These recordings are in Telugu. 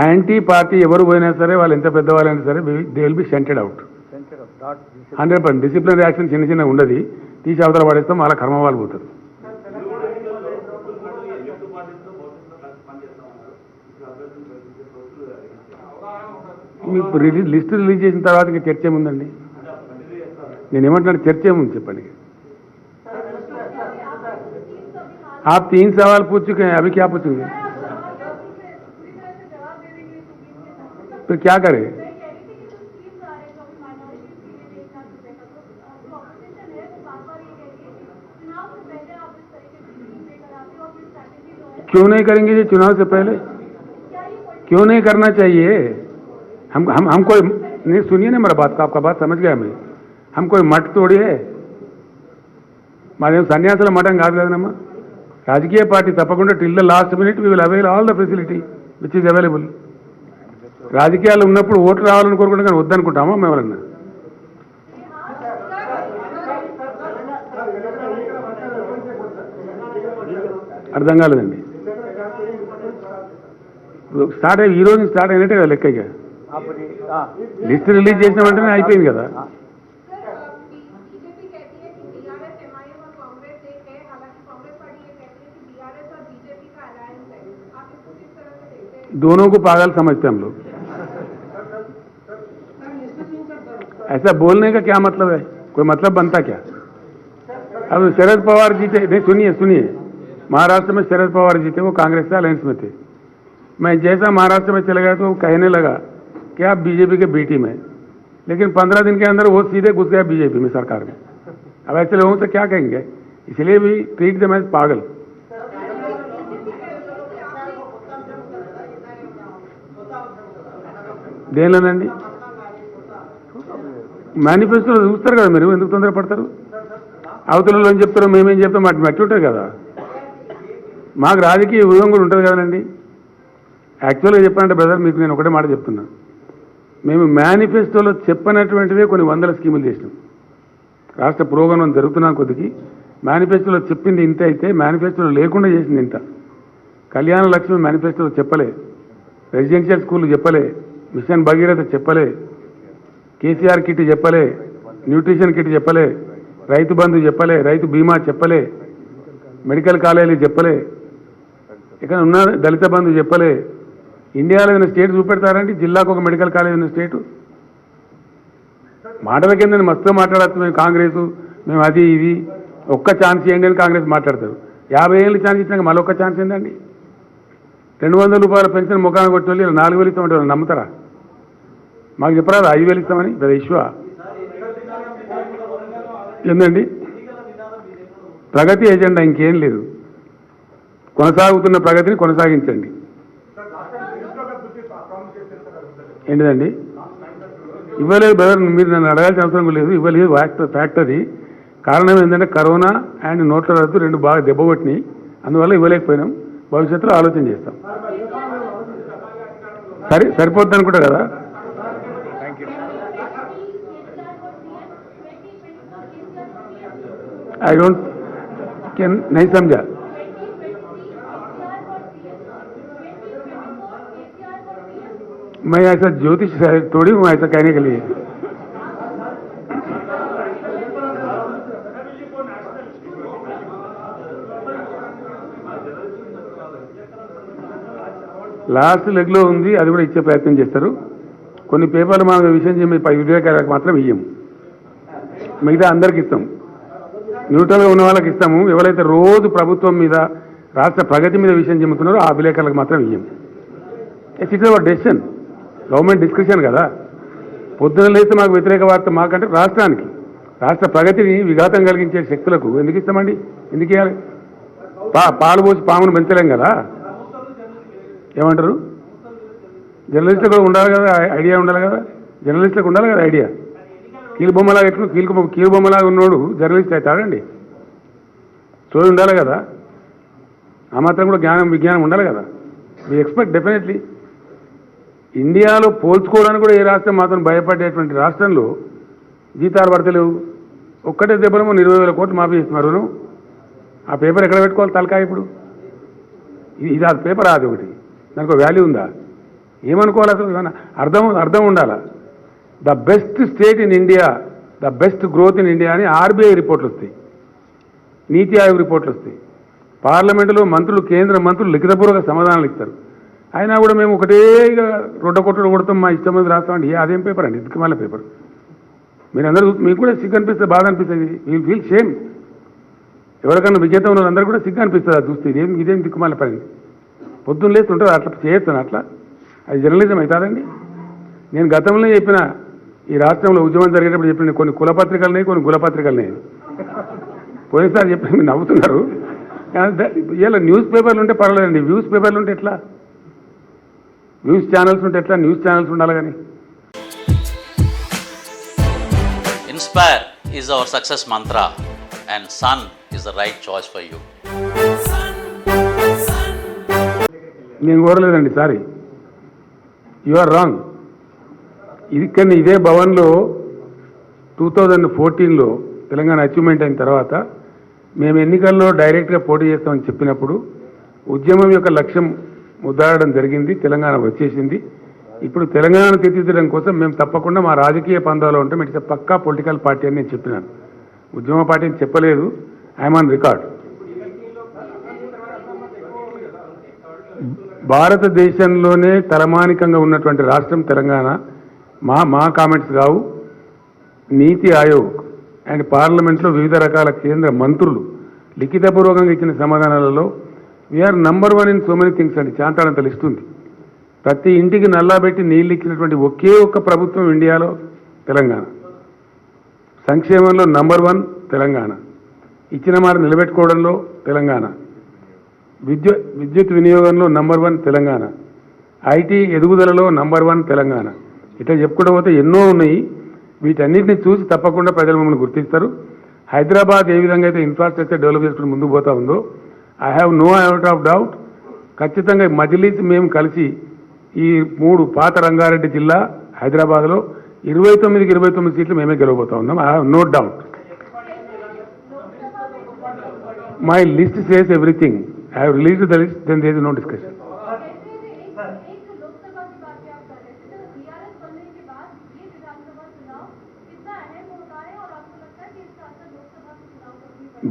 యాంటీ పార్టీ ఎవరు పోయినా సరే వాళ్ళు ఎంత పెద్దవాళ్ళైనా సరే they will be scented out 100%. Disciplinary action చిన్న చిన్న ఉండదు, తీసి అవతల పడేస్తాం, వాళ్ళ కర్మ వాళ్ళు పోతారు. మీకు లిస్ట్ రిలీజ్ చేసిన తర్వాత ఇంకా చర్చ ఏముందండి? నేనేమంటున్నాను, చర్చ ఏముంది చెప్పండి. आप 3 सवाल पूछ चुके हैं, अभी क्या पूछेंगे? तो क्या करें? क्यों नहीं करेंगे जी चुनाव से पहले? क्यों नहीं करना चाहिए? हम कोई नहीं, सुनिए ना मेरा बात का, आपका बात समझ गया मैं. हम कोई मठ तोड़िए, मारे సన్యాసుల మఠం కాదు కదనమ్మా. రాజకీయ పార్టీ తప్పకుండా till the last minute we will avail all the facility which is available. రాజకీయాలు ఉన్నప్పుడు ఓట్లు రావాలని కోరుకుంటాం, కానీ వద్దనుకుంటామా మేము ఎవరన్నా? అర్థం కాలేదండి. స్టార్ట్ అయ్యి ఈ రోజు స్టార్ట్ అయినట్టే కదా లెక్క. ఇక లిస్ట్ రిలీజ్ చేసిన వెంటనే అయిపోయింది కదా. दोनों को पागल समझते हम लोग. ऐसा बोलने का क्या मतलब है? कोई मतलब बनता क्या? अब शरद पवार जीते, नहीं सुनिए, महाराष्ट्र में शरद पवार जीते, वो कांग्रेस से अलायंस में थे. मैं जैसा महाराष्ट्र में चले गया तो वो कहने लगा कि आप बीजेपी के बी टीम है, लेकिन 15 दिन के अंदर वो सीधे घुस गया बीजेपी में, सरकार में. अब ऐसे लोगों से क्या कहेंगे? इसलिए भी ट्रीट देम एज पागल. దేనిలోనండి? మేనిఫెస్టోలో చూస్తారు కదా మీరు, ఎందుకు తొందరపడతారు? అవతలలో ఏం చెప్తారో మేమేం చెప్తాం, మట్టి ఉంటుంది కదా. మాకు రాజకీయ వ్యూహం కూడా ఉంటుంది కదండి. యాక్చువల్గా చెప్పాలంటే బ్రదర్, మీకు నేను ఒకటే మాట చెప్తున్నా. మేము మేనిఫెస్టోలో చెప్పనటువంటివే కొన్ని వందల స్కీములు చేసినాం. రాష్ట్ర పురోగమనం జరుగుతున్న కొద్దికి మేనిఫెస్టోలో చెప్పింది ఇంత అయితే మేనిఫెస్టోలో లేకుండా చేసింది ఇంత. కళ్యాణ లక్ష్మి మేనిఫెస్టోలో చెప్పలే, రెసిడెన్షియల్ స్కూల్ చెప్పలే, మిషన్ భగీరథ చెప్పలే, కేసీఆర్ కిట్ చెప్పలే, న్యూట్రిషన్ కిట్ చెప్పలే, రైతు బంధు చెప్పలే, రైతు బీమా చెప్పలే, మెడికల్ కాలేజీలు చెప్పలే, ఇక్కడ ఉన్న దళిత బంధు చెప్పలే. ఇండియాలో ఉన్న స్టేట్ చూపెడతారంటే జిల్లాకు ఒక మెడికల్ కాలేజ్ ఉన్న స్టేటు. మాటల కింద మస్తు మాట్లాడచ్చు, మేము కాంగ్రెస్, మేము అది ఇది, ఒక్క ఛాన్స్ ఇవ్వండి అని కాంగ్రెస్ మాట్లాడతారు. 50 ఏళ్ళు ఛాన్స్ ఇచ్చినాక మళ్ళీ ఒక్క ఛాన్స్ ఏంటండి? 200 రూపాయల పెన్షన్ ముఖాన్ని కొట్టి 4,000 ఇస్తామంటే వాళ్ళు నమ్ముతారా? మాకు చెప్పరాదు 5,000 ఇస్తామని పెద్ద ఇష్యూ ఏందండి? ప్రగతి ఎజెండా ఇంకేం లేదు, కొనసాగుతున్న ప్రగతిని కొనసాగించండి. ఏంటిదండి? ఇవ్వలేదు బ్రదర్, మీరు నన్ను అడగాల్సిన అవసరం లేదు, ఇవ్వలేదు. ఫ్యాక్టరీ కారణం ఏంటంటే కరోనా అండ్ నోట్ల రద్దు రెండు బాగా దెబ్బకొట్టినాయి, అందువల్ల ఇవ్వలేకపోయినాం. భవిష్యత్తులో ఆలోచన చేస్తాం. సరిపోద్ది అనుకుంటా కదా. आई डोंट नहीं समझा. मैं ऐसा ज्योतिष थोड़ी हूँ ऐसा कहने के लिए. లాస్ట్ లెగ్లో ఉంది, అది కూడా ఇచ్చే ప్రయత్నం చేస్తారు. కొన్ని పేపర్లు మా విషయం వివేకాలకు మాత్రం ఇయ్యము, మిగతా అందరికి ఇస్తాం. న్యూట్రల్గా ఉన్న వాళ్ళకి ఇస్తాము. ఎవరైతే రోజు ప్రభుత్వం మీద రాష్ట్ర ప్రగతి మీద విషయం చెబుతున్నారో ఆ విలేకరులకు మాత్రం ఇయ్యము. It's our decision, government discussion కదా. పొద్దున లేస్తే మాకు వ్యతిరేక వార్త మాకంటే రాష్ట్రానికి, రాష్ట్ర ప్రగతిని విఘాతం కలిగించే శక్తులకు ఎందుకు ఇస్తామండి? ఎందుకు ఇవ్వాలి? పాలు పోసి పామును పెంచలేం కదా. ఏమంటారు? జర్నలిస్టులు కూడా ఉండాలి కదా, ఐడియా ఉండాలి కదా. జర్నలిస్టులకు ఉండాలి కదా ఐడియా. కీలుబొమ్మలాగా ఎట్లు కీలుబొమ్మలాగా ఉన్నోడు జర్నలిస్ట్ అవుతాడండి? చోటు ఉండాలి కదా, ఆ మాత్రం కూడా విజ్ఞానం ఉండాలి కదా. We expect definitely. ఇండియాలో పోల్చుకోవడానికి కూడా ఏ రాష్ట్రం మాత్రం భయపడేటువంటి రాష్ట్రంలో జీతాలు పడతలేవు. ఒక్కటే దెబ్బలో 20,000 కోట్లు మాఫీ చేస్తున్నారు. ఆ పేపర్ ఎక్కడ పెట్టుకోవాలి తలకాయ? ఇప్పుడు ఇది అది పేపర్, అది ఒకటి, దానికి వాల్యూ ఉందా? ఏమనుకోవాలి అసలు? అర్థం ఉండాలా? The best state in India, the best growth in India అని ఆర్బీఐ రిపోర్ట్లు వస్తాయి, నీతి ఆయోగ్ రిపోర్ట్లు వస్తాయి, పార్లమెంటులో మంత్రులు, కేంద్ర మంత్రులు లిఖితపూర్వక సమాధానాలు ఇస్తారు. అయినా కూడా మేము ఒకటే ఇక కొట్టడం కొడతాం, మా ఇష్టం మీద రాస్తామండి. అదేం పేపర్ అండి? దిక్కుమాల పేపర్. మీరందరూ మీకు కూడా సిగ్గు అనిపిస్తుంది, బాధ అనిపిస్తుంది, యూ ఫీల్ షేమ్. ఎవరికన్నా విజేత ఉన్న అందరూ కూడా సిగ్గు అనిపిస్తుంది అది చూస్తే. ఇదేం దిక్కుమాల పని? పొద్దున్న లేస్తుంటారు అట్లా చేయొచ్చాను, అట్లా అది జర్నలిజం అవుతుందండి. నేను గతంలో చెప్పిన, ఈ రాష్ట్రంలో ఉద్యమం జరిగేటప్పుడు చెప్పిన కొన్ని కులపత్రికలున్నాయి, కొన్ని కులపత్రికలున్నాయి. పోయినసారి చెప్పిన మీరు నవ్వుతున్నారు. ఇలా న్యూస్ పేపర్లు ఉంటే పర్వాలేదండి, వ్యూస్ పేపర్లు ఉంటే ఎట్లా? వ్యూస్ ఛానల్స్ ఉంటే ఎట్లా? న్యూస్ ఛానల్స్ ఉండాలి కానీ. Inspire is our success mantra and Sun is the right choice for you. నేను కోరలేదండి, సారీ, యు ఆర్ రాంగ్. ఇది కానీ ఇదే భవన్లో 2014లో తెలంగాణ అచీవ్మెంట్ అయిన తర్వాత మేము ఎన్నికల్లో డైరెక్ట్గా పోటీ చేస్తామని చెప్పినప్పుడు ఉద్యమం యొక్క లక్ష్యం ముద్దాడడం జరిగింది, తెలంగాణ వచ్చేసింది. ఇప్పుడు తెలంగాణను తీర్చిదిద్దడం కోసం మేము తప్పకుండా మా రాజకీయ పందాలో ఉంటాం. ఇట్స్ పక్కా పొలిటికల్ పార్టీ అని నేను చెప్పినాను, ఉద్యమ పార్టీ అని చెప్పలేదు. I'm on record. భారతదేశంలోనే తలమానికంగా ఉన్నటువంటి రాష్ట్రం తెలంగాణ. మా కామెంట్స్ కావు. నీతి ఆయోగ్ అండ్ పార్లమెంట్లో వివిధ రకాల కేంద్ర మంత్రులు లిఖితపూర్వకంగా ఇచ్చిన సమాధానాలలో we are number 1 in so many things అండి. చాంతాడంత లిస్ట్ ఉంది. ప్రతి ఇంటికి నల్లాబెట్టి నీళ్ళు ఇచ్చినటువంటి ఒకే ఒక్క ప్రభుత్వం ఇండియాలో తెలంగాణ. సంక్షేమంలో నంబర్ 1 తెలంగాణ. ఇచ్చిన మాట నిలబెట్టుకోవడంలో తెలంగాణ. విద్యుత్ వినియోగంలో నంబర్ 1 తెలంగాణ. ఐటీ ఎదుగుదలలో నంబర్ 1 తెలంగాణ. ఇట్లా చెప్పుకుంటూ పోతే ఎన్నో ఉన్నాయి. వీటన్నిటిని చూసి తప్పకుండా ప్రజలు మమ్మల్ని గుర్తిస్తారు. హైదరాబాద్ ఏ విధంగా అయితే ఇన్ఫ్రాస్ట్రక్చర్ డెవలప్ చేసుకుని ముందుకు పోతా ఉందో, I have no out of doubt, ఖచ్చితంగా మజిలీస్ మేము కలిసి ఈ 3 పాత రంగారెడ్డి జిల్లా హైదరాబాద్లో 29కి 29 సీట్లు మేమే గెలవబోతా ఉన్నాం. I have no doubt. My list says everything. I have released the list, then there is no discussion.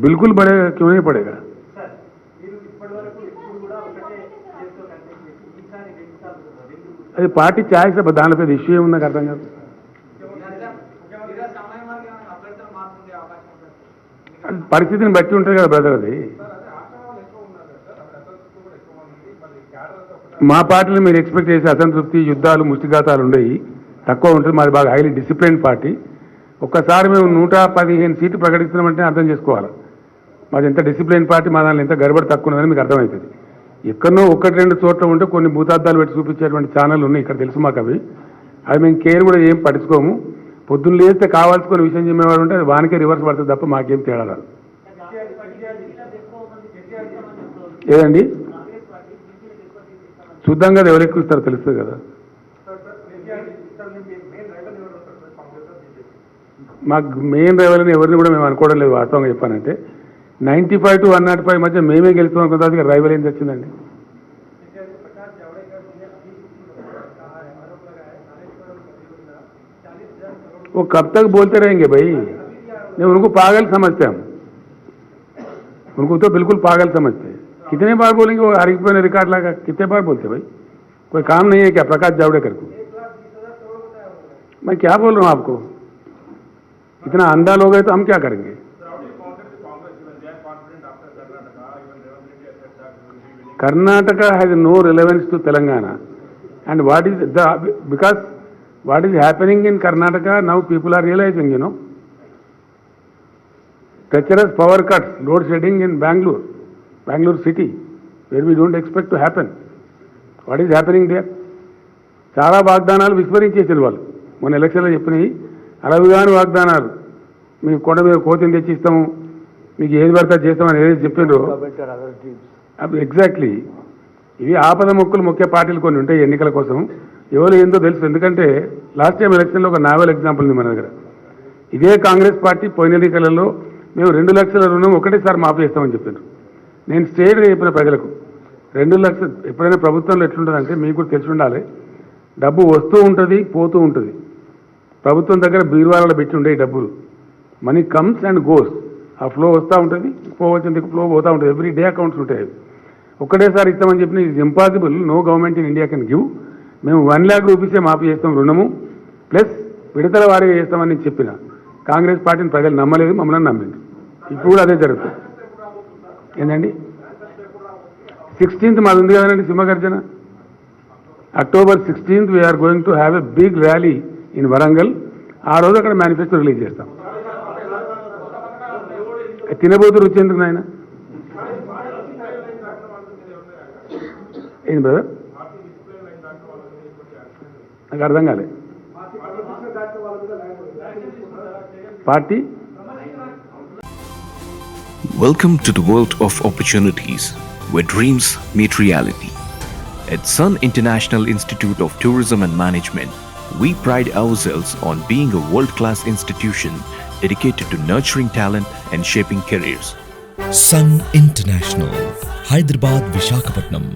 बिल्कुल बढ़ेगा, क्यों नहीं पड़ेगा? అది పార్టీ ఛాయిస్. దాని పెద్ద ఇష్యూ ఏముంది నాకు అర్థం కాదు. అది పరిస్థితిని బట్టి ఉంటుంది కదా బ్రదర్. అది మా పార్టీలో మీరు ఎక్స్పెక్ట్ చేసే అసంతృప్తి, యుద్ధాలు, ముష్టిఘాతాలు ఉండేవి తక్కువ ఉంటుంది. మాది బాగా హైలీ డిసిప్లిన్ పార్టీ. ఒక్కసారి మేము 115 సీట్లు ప్రకటిస్తున్నామంటే అర్థం చేసుకోవాలి మాది ఎంత డిసిప్లిన్ పార్టీ, మా దానిలో ఎంత గడబడి తక్కువ ఉన్నదని మీకు అర్థమవుతుంది. ఎక్కడనో 1-2 చోట్ల ఉంటే కొన్ని భూతార్థాలు పెట్టి చూపించేటువంటి ఛానల్ ఉన్నాయి ఇక్కడ, తెలుసు మాకు. అవి మేము కేర్ కూడా ఏం పట్టించుకోము. పొద్దున్న లేస్తే కావాల్సుకునే విషయం చెప్పేవాడు ఉంటే అది వానికే రివర్స్ పడుతుంది తప్ప మాకేం తేడా రాదు. ఏదండి చూద్దాం కదా, ఎవరు ఎక్కువ ఇస్తారో తెలుస్తుంది కదా. మాకు మెయిన్ రైవల్ని ఎవరిని కూడా మేము అనుకోవడం లేదు. వాస్తవంగా చెప్పానంటే 95 to 105 మధ్య మేమే గెలుస్తాం అనుకున్న రైవల్ ఏం వచ్చిందండి. वो कब तक बोलते रहेंगे भाई? नहीं, उनको पागल समझते हम, उनको तो बिल्कुल पागल समझते हैं. कितने बार बोलेंगे वो? आरिफ ने रिकॉर्ड लगा, कितने बार बोलते भाई? कोई काम नहीं है क्या प्रकाश जावड़ेकर को? मैं क्या बोल रहा हूँ आपको? इतना अंधा लोग है तो हम क्या करेंगे? Karnataka has no relevance to Telangana, and what is the, because what is happening in Karnataka now people are realizing, you know, treacherous power cuts, load shedding in Bangalore city, where we don't expect to happen. What is happening there? చాలా వాగ్దానాలు విస్మరించేసారు వాళ్ళు. మొన్న ఎలక్షన్లో చెప్పినాయి అలవిగాని వాగ్దానాలు. మీకు కొండ మీద కోతిని తెచ్చిస్తాము, మీకు ఏది పడితే చేస్తామని ఏదైతే చెప్పిండ్రో ఎగ్జాక్ట్లీ. ఇవి ఆపద మొక్కులు మొక్కే పార్టీలు కొన్ని ఉంటాయి ఎన్నికల కోసం. ఎవరు ఏందో తెలుసు. ఎందుకంటే లాస్ట్ టైం ఎలక్షన్లో ఒక నావెల్ ఎగ్జాంపుల్ ఉంది మన దగ్గర. ఇదే కాంగ్రెస్ పార్టీ పోయిన ఎన్నికలలో మేము 2 లక్షల రుణం ఒకటేసారి మాఫీ చేస్తామని చెప్పారు. నేను స్ట్రేట్గా చెప్పిన ప్రజలకు 2 లక్షలు ఎప్పుడైనా ప్రభుత్వంలో ఎట్లుంటుందంటే మీకు కూడా తెలిసి ఉండాలి. డబ్బు వస్తూ ఉంటుంది, పోతూ ఉంటుంది. ప్రభుత్వం దగ్గర బీరువాలలో పెట్టి ఉండే ఈ డబ్బులు. Money comes and goes. ఆ ఫ్లో వస్తూ ఉంటుంది, పోవచ్చింది ఫ్లో పోతూ ఉంటుంది. ఎవ్రీ డే అకౌంట్స్ ఉంటాయి. ఒక్కటేసారి ఇస్తామని చెప్పిన it's impossible. No government in India can give. మేము 1 lakh రూపీసే మాఫీ చేస్తాం రుణము, ప్లస్ విడతల వారీగా చేస్తామని నేను చెప్పిన. కాంగ్రెస్ పార్టీని ప్రజలు నమ్మలేదు, మమ్మల్ని నమ్మింది. ఇప్పుడు కూడా అదే జరుగుతుంది. ఏంటండి 16th మాది ఉంది కదండి సింహగర్జన. October 16th we're going to have a big rally in Warangal. ఆ రోజు అక్కడ మేనిఫెస్టో రిలీజ్ చేస్తాం. తినబోతు రుచి ఎందుకు నాయన? ఏంటి బ్రదర్? నాకు అర్థం కాలే. Party Welcome to the world of opportunities, where dreams meet reality. At Sun International Institute of Tourism and Management, we pride ourselves on being a world-class institution dedicated to nurturing talent and shaping careers. Sun International, Hyderabad, Visakhapatnam.